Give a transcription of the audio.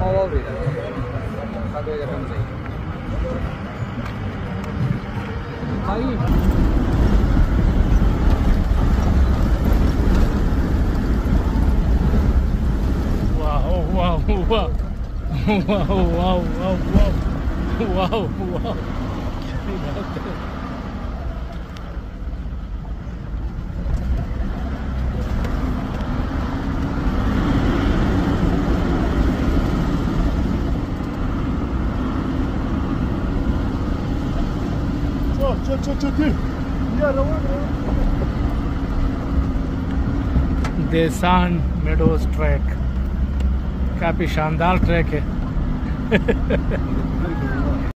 mau beda satu aja kan saya wow देसान meadows track काफी शानदार ट्रैक है